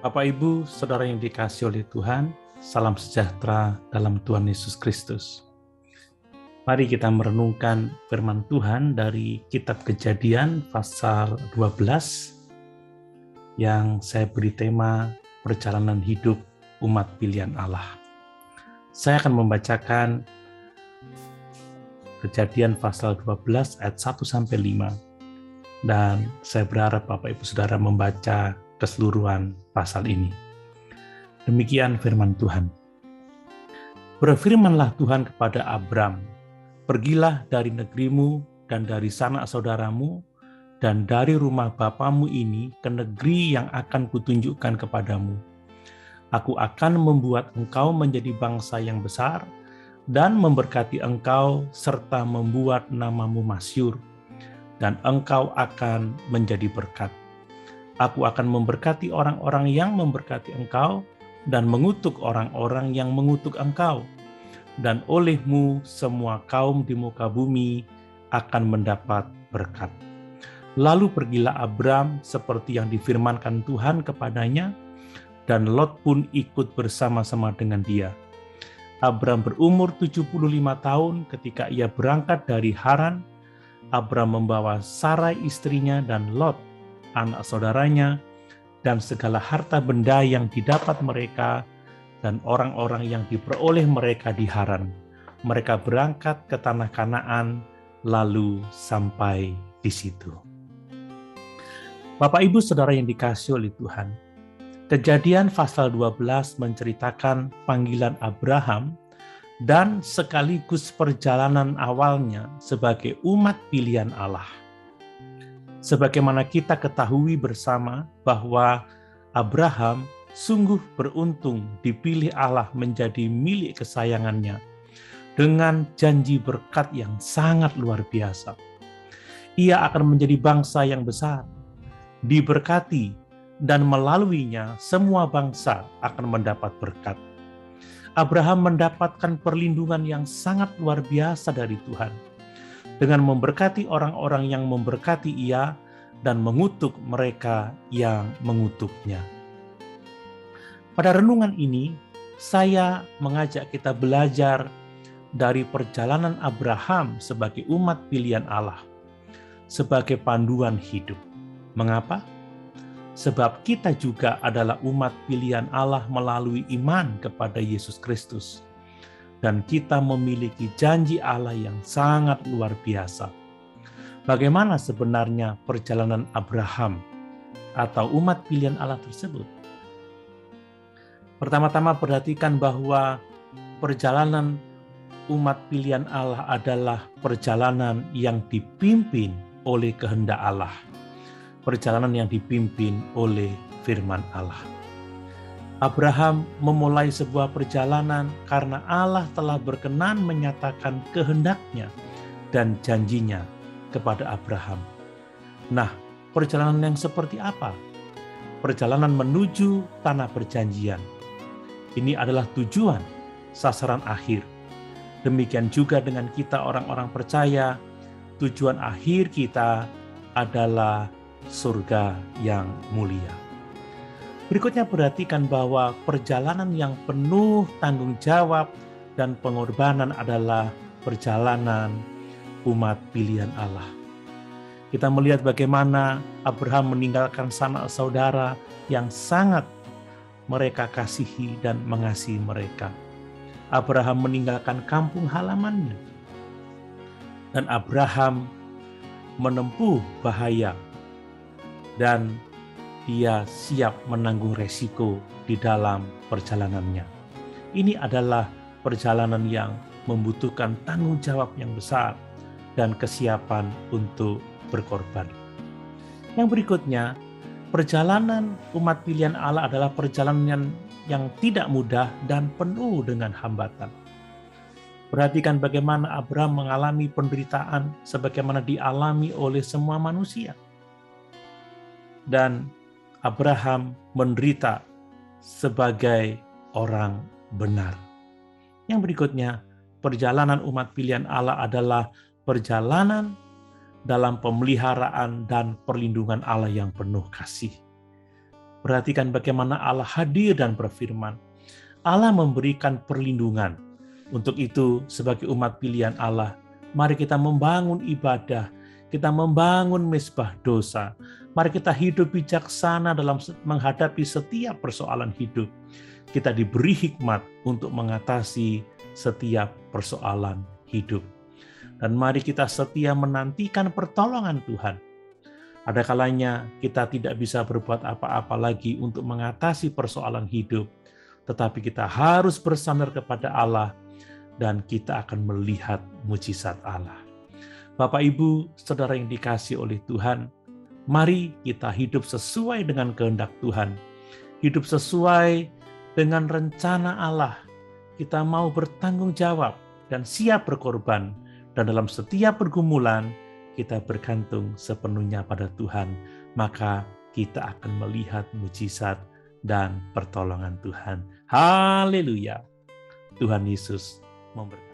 Bapak, Ibu, Saudara yang dikasihi oleh Tuhan, salam sejahtera dalam Tuhan Yesus Kristus. Mari kita merenungkan firman Tuhan dari Kitab Kejadian pasal 12 yang saya beri tema perjalanan hidup umat pilihan Allah. Saya akan membacakan Kejadian pasal 12 ayat 1-5 dan saya berharap Bapak Ibu Saudara membaca keseluruhan pasal ini. Demikian firman Tuhan. Berfirmanlah Tuhan kepada Abram, "Pergilah dari negerimu dan dari sanak saudaramu dan dari rumah bapamu ini ke negeri yang akan kutunjukkan kepadamu. Aku akan membuat engkau menjadi bangsa yang besar dan memberkati engkau serta membuat namamu masyhur, dan engkau akan menjadi berkat. Aku akan memberkati orang-orang yang memberkati engkau dan mengutuk orang-orang yang mengutuk engkau. Dan olehmu semua kaum di muka bumi akan mendapat berkat." Lalu pergilah Abram seperti yang difirmankan Tuhan kepadanya, dan Lot pun ikut bersama-sama dengan dia. Abram berumur 75 tahun ketika ia berangkat dari Haran. Abram membawa Sarai istrinya dan Lot, anak saudaranya, dan segala harta benda yang didapat mereka dan orang-orang yang diperoleh mereka di Haran. Mereka berangkat ke tanah Kanaan, lalu sampai di situ. Bapak, Ibu, Saudara yang dikasihi oleh Tuhan, Kejadian pasal 12 menceritakan panggilan Abraham dan sekaligus perjalanan awalnya sebagai umat pilihan Allah. Sebagaimana kita ketahui bersama bahwa Abraham sungguh beruntung dipilih Allah menjadi milik kesayangannya dengan janji berkat yang sangat luar biasa. Ia akan menjadi bangsa yang besar, diberkati, dan melaluinya semua bangsa akan mendapat berkat. Abraham mendapatkan perlindungan yang sangat luar biasa dari Tuhan dengan memberkati orang-orang yang memberkati ia dan mengutuk mereka yang mengutuknya. Pada renungan ini, saya mengajak kita belajar dari perjalanan Abraham sebagai umat pilihan Allah, sebagai panduan hidup. Mengapa? Sebab kita juga adalah umat pilihan Allah melalui iman kepada Yesus Kristus. Dan kita memiliki janji Allah yang sangat luar biasa. Bagaimana sebenarnya perjalanan Abraham atau umat pilihan Allah tersebut? Pertama-tama perhatikan bahwa perjalanan umat pilihan Allah adalah perjalanan yang dipimpin oleh kehendak Allah. Perjalanan yang dipimpin oleh firman Allah. Abraham memulai sebuah perjalanan karena Allah telah berkenan menyatakan kehendaknya dan janjinya kepada Abraham. Nah, perjalanan yang seperti apa? Perjalanan menuju tanah perjanjian. Ini adalah tujuan, sasaran akhir. Demikian juga dengan kita orang-orang percaya, tujuan akhir kita adalah surga yang mulia. Berikutnya perhatikan bahwa perjalanan yang penuh tanggung jawab dan pengorbanan adalah perjalanan umat pilihan Allah. Kita melihat bagaimana Abraham meninggalkan sanak saudara yang sangat mereka kasihi dan mengasihi mereka. Abraham meninggalkan kampung halamannya. Dan Abraham menempuh bahaya dan dia siap menanggung resiko di dalam perjalanannya. Ini adalah perjalanan yang membutuhkan tanggung jawab yang besar dan kesiapan untuk berkorban. Yang berikutnya, perjalanan umat pilihan Allah adalah perjalanan yang tidak mudah dan penuh dengan hambatan. Perhatikan bagaimana Abraham mengalami penderitaan sebagaimana dialami oleh semua manusia. Dan Abraham menderita sebagai orang benar. Yang berikutnya, perjalanan umat pilihan Allah adalah perjalanan dalam pemeliharaan dan perlindungan Allah yang penuh kasih. Perhatikan bagaimana Allah hadir dan berfirman. Allah memberikan perlindungan. Untuk itu, sebagai umat pilihan Allah, mari kita membangun ibadah, kita membangun mezbah dosa. Mari kita hidup bijaksana dalam menghadapi setiap persoalan hidup. Kita diberi hikmat untuk mengatasi setiap persoalan hidup. Dan mari kita setia menantikan pertolongan Tuhan. Ada kalanya kita tidak bisa berbuat apa-apa lagi untuk mengatasi persoalan hidup, tetapi kita harus bersandar kepada Allah dan kita akan melihat mujizat Allah. Bapak, Ibu, Saudara yang dikasihi oleh Tuhan, mari kita hidup sesuai dengan kehendak Tuhan, hidup sesuai dengan rencana Allah. Kita mau bertanggung jawab dan siap berkorban, dan dalam setiap pergumulan kita bergantung sepenuhnya pada Tuhan, maka kita akan melihat mujizat dan pertolongan Tuhan. Haleluya. Tuhan Yesus memberkati.